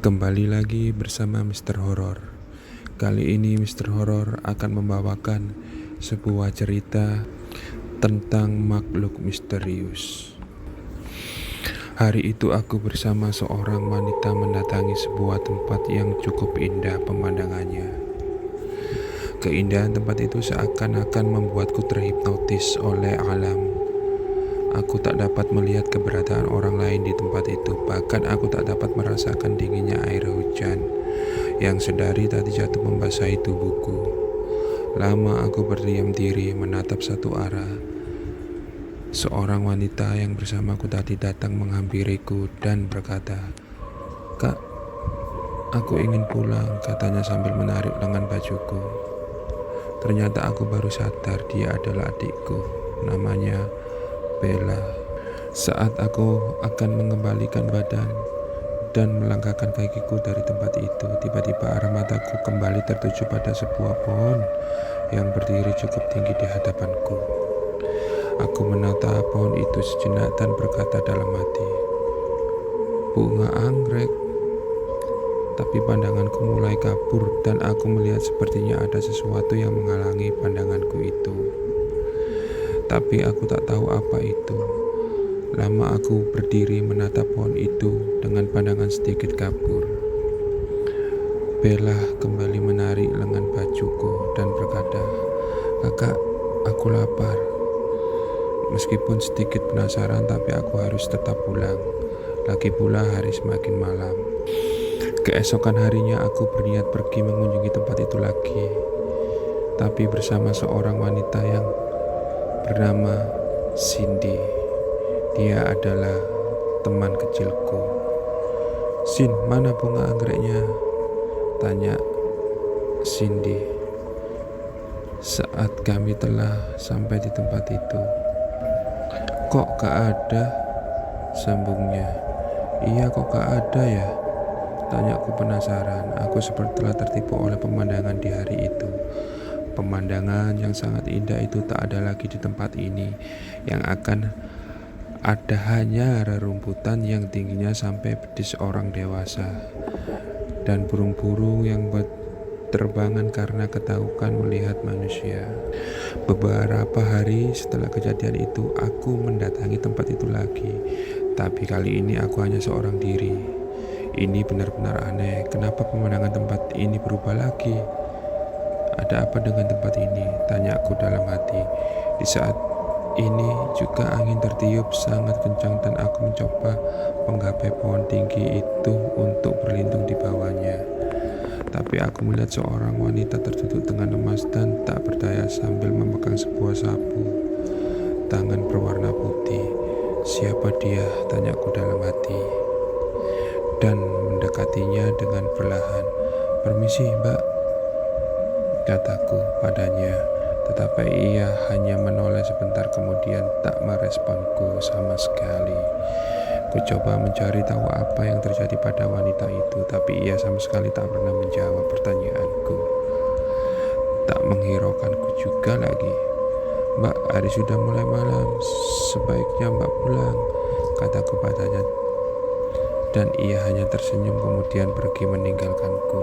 Kembali lagi bersama Mr. Horror. Kali ini Mr. Horror akan membawakan sebuah cerita tentang makhluk misterius. Hari itu aku bersama seorang wanita mendatangi sebuah tempat yang cukup indah pemandangannya. Keindahan tempat itu seakan-akan membuatku terhipnotis oleh alam. Aku tak dapat melihat keberadaan orang lain di tempat itu. Bahkan aku tak dapat merasakan dinginnya air hujan yang sedari tadi jatuh membasahi tubuhku. Lama aku berdiam diri menatap satu arah. Seorang wanita yang bersamaku tadi datang menghampiriku dan berkata, "Kak, aku ingin pulang," katanya sambil menarik lengan bajuku. Ternyata aku baru sadar dia adalah adikku. Namanya Bella. Saat aku akan mengembalikan badan dan melangkahkan kakiku dari tempat itu, tiba-tiba arah mataku kembali tertuju pada sebuah pohon yang berdiri cukup tinggi di hadapanku. Aku menatap pohon itu sejenak dan berkata dalam hati, "Bunga anggrek." Tapi pandanganku mulai kabur dan aku melihat sepertinya ada sesuatu yang menghalangi pandanganku itu. Tapi aku tak tahu apa itu. Lama aku berdiri menatap pohon itu dengan pandangan sedikit kabur. Bella kembali menarik lengan bajuku dan berkata, "Kakak, aku lapar." Meskipun sedikit penasaran, tapi aku harus tetap pulang. Lagi pula hari semakin malam. Keesokan harinya aku berniat pergi mengunjungi tempat itu lagi, tapi bersama seorang wanita yang bernama Cindy. Dia adalah teman kecilku. "Sin, mana bunga anggreknya?" tanya Cindy saat kami telah sampai di tempat itu. "Kok gak ada?" sambungnya. "Iya, kok gak ada ya?" tanyaku penasaran. Aku seperti telah tertipu oleh pemandangan di hari itu. Pemandangan yang sangat indah itu tak ada lagi di tempat ini. Yang akan ada hanya rerumputan yang tingginya sampai betis orang dewasa, dan burung-burung yang berterbangan karena ketakutan melihat manusia. Beberapa hari setelah kejadian itu, aku mendatangi tempat itu lagi. Tapi kali ini aku hanya seorang diri. Ini benar-benar aneh. Kenapa pemandangan tempat ini berubah lagi? "Ada apa dengan tempat ini?" tanyaku dalam hati. Di saat ini juga angin tertiup sangat kencang dan aku mencoba menggapai pohon tinggi itu untuk berlindung di bawahnya. Tapi aku melihat seorang wanita terduduk dengan lemas dan tak berdaya sambil memegang sebuah sapu tangan berwarna putih. "Siapa dia?" tanyaku dalam hati dan mendekatinya dengan perlahan. "Permisi, Mbak," kataku padanya, tetapi ia hanya menoleh sebentar kemudian tak meresponku sama sekali. Ku coba mencari tahu apa yang terjadi pada wanita itu, tapi ia sama sekali tak pernah menjawab pertanyaanku. Tak menghiraukanku juga lagi. "Mbak, hari sudah mulai malam, sebaiknya Mbak pulang," kataku padanya, dan ia hanya tersenyum kemudian pergi meninggalkanku.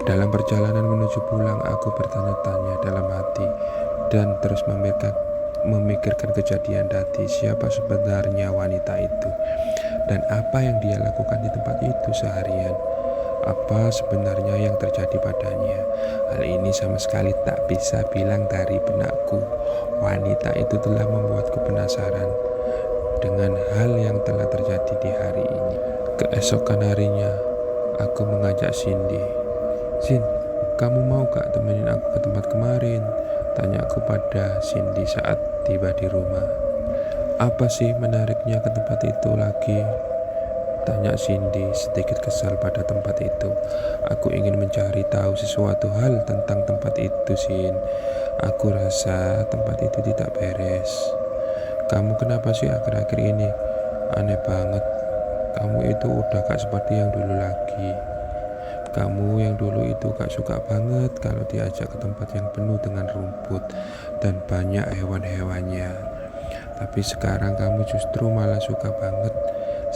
Dalam perjalanan menuju pulang, aku bertanya-tanya dalam hati dan terus memikirkan kejadian tadi. Siapa sebenarnya wanita itu? Dan apa yang dia lakukan di tempat itu seharian? Apa sebenarnya yang terjadi padanya? Hal ini sama sekali tak bisa bilang dari benakku. Wanita itu telah membuatku penasaran dengan hal yang telah terjadi di hari ini. Keesokan harinya, aku mengajak Cindy. "Sin, kamu mau gak temenin aku ke tempat kemarin?" tanyaku pada Cindy saat tiba di rumah. "Apa sih menariknya ke tempat itu lagi?" tanya Cindy sedikit kesal pada tempat itu. "Aku ingin mencari tahu sesuatu hal tentang tempat itu, Sin. Aku rasa tempat itu tidak beres." "Kamu kenapa sih akhir-akhir ini? Aneh banget. Kamu itu udah gak seperti yang dulu lagi. Kamu yang dulu itu gak suka banget kalau diajak ke tempat yang penuh dengan rumput dan banyak hewan-hewannya. Tapi sekarang kamu justru malah suka banget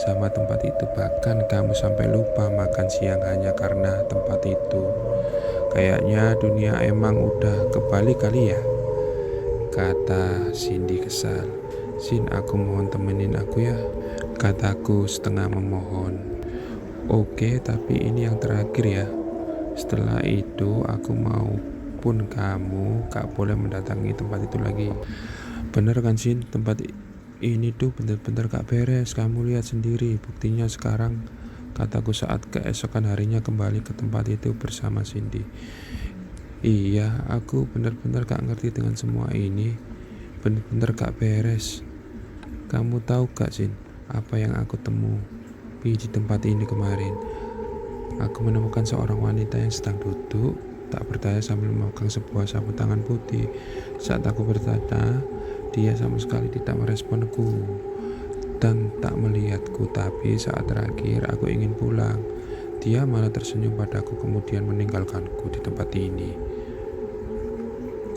sama tempat itu. Bahkan kamu sampai lupa makan siang hanya karena tempat itu. Kayaknya dunia emang udah kebalik kali ya, kata Cindy kesal. Sin, aku mohon temenin aku ya, kataku setengah memohon. Oke, tapi ini yang terakhir ya. Setelah itu aku maupun kamu gak boleh mendatangi tempat itu lagi. Bener kan Sin, tempat ini tuh bener-bener gak beres. Kamu lihat sendiri buktinya sekarang, kataku saat keesokan harinya kembali ke tempat itu bersama Cindy. Iya, aku bener-bener gak ngerti dengan semua ini. Bener-bener gak beres. Kamu tahu gak Sin, apa yang aku temui di tempat ini kemarin? Aku menemukan seorang wanita yang sedang duduk tak berdaya sambil memegang sebuah sapu tangan putih. Saat aku bertanya, dia sama sekali tidak meresponku dan tak melihatku. Tapi saat terakhir aku ingin pulang, dia malah tersenyum padaku kemudian meninggalkanku di tempat ini.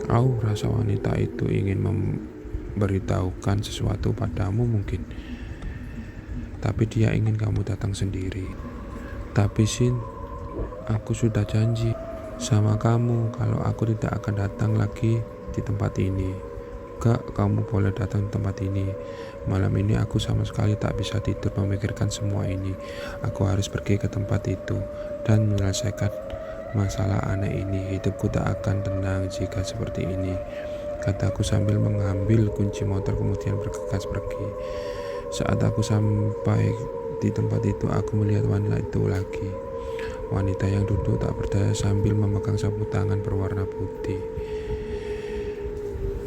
Rasa wanita itu ingin memberitahukan sesuatu padamu mungkin, tapi dia ingin kamu datang sendiri. Tapi Sin, aku sudah janji sama kamu kalau aku tidak akan datang lagi di tempat ini. Gak, kamu boleh datang di tempat ini. Malam ini aku sama sekali tak bisa tidur memikirkan semua ini. Aku harus pergi ke tempat itu dan menyelesaikan masalah aneh ini. Hidupku tak akan tenang jika seperti ini, kataku sambil mengambil kunci motor kemudian bergegas pergi. Saat aku sampai di tempat itu, aku melihat wanita itu lagi. Wanita yang duduk tak berdaya sambil memegang sapu tangan berwarna putih.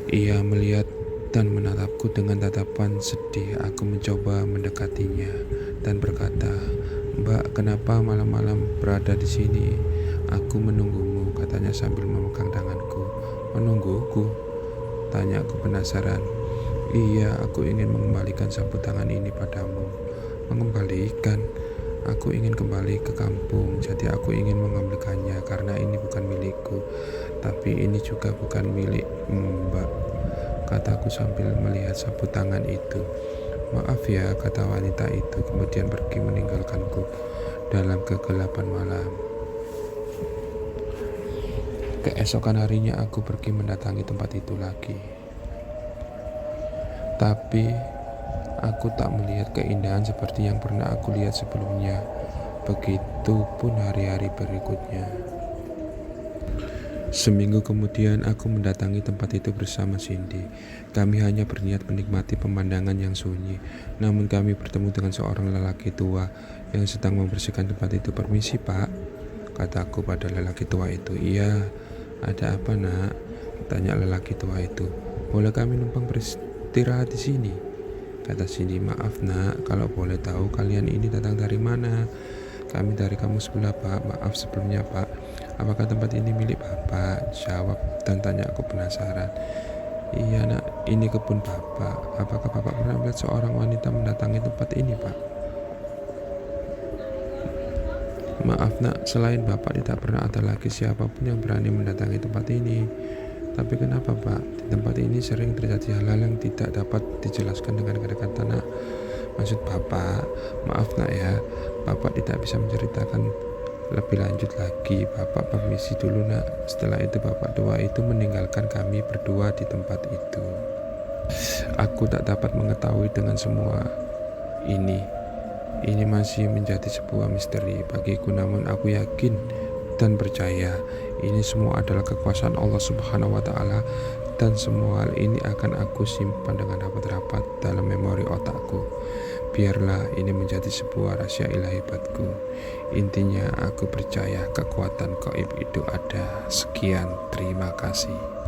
Ia melihat dan menatapku dengan tatapan sedih. Aku mencoba mendekatinya dan berkata, "Mbak, kenapa malam-malam berada di sini?" "Aku menunggumu," katanya sambil memegang tanganku. "Menungguku?" tanyaku penasaran. "Iya, aku ingin mengembalikan sapu tangan ini padamu." "Mengembalikan?" "Aku ingin kembali ke kampung, jadi aku ingin mengambilkannya karena ini bukan milikku." "Tapi ini juga bukan milik Mbak," kataku sambil melihat sapu tangan itu. "Maaf ya," kata wanita itu kemudian pergi meninggalkanku dalam kegelapan malam. Keesokan harinya aku pergi mendatangi tempat itu lagi. Tapi aku tak melihat keindahan seperti yang pernah aku lihat sebelumnya. Begitupun hari-hari berikutnya. Seminggu kemudian aku mendatangi tempat itu bersama Cindy. Kami hanya berniat menikmati pemandangan yang sunyi. Namun kami bertemu dengan seorang lelaki tua yang sedang membersihkan tempat itu. "Permisi Pak," kataku pada lelaki tua itu. "Iya, ada apa nak?" tanya lelaki tua itu. "Boleh kami numpang beristirahat di sini?" kata Cindy. "Maaf nak, kalau boleh tahu kalian ini datang dari mana?" "Kami dari kampung sebelah Pak." "Maaf sebelumnya Pak, apakah tempat ini milik Bapak?" jawab dan tanya aku penasaran. "Iya nak, ini kebun Bapak. Apakah Bapak pernah melihat seorang wanita mendatangi tempat ini Pak?" "Maaf nak, selain Bapak tidak pernah ada lagi siapapun yang berani mendatangi tempat ini." "Tapi kenapa Pak? Di tempat ini sering terjadi hal-hal yang tidak dapat dijelaskan dengan kata-kata nak." "Maksud Bapak?" "Maaf nak ya, Bapak tidak bisa menceritakan lebih lanjut lagi. Bapak permisi dulu nak." Setelah itu bapak tua itu meninggalkan kami berdua di tempat itu. Aku tak dapat mengetahui dengan semua ini. Ini masih menjadi sebuah misteri bagiku, namun aku yakin dan percaya ini semua adalah kekuasaan Allah Subhanahu wa Ta'ala, dan semua hal ini akan aku simpan dengan rapat-rapat dalam memori otakku. Biarlah ini menjadi sebuah rahasia ilahi buatku. Intinya aku percaya kekuatan gaib itu ada. Sekian, terima kasih.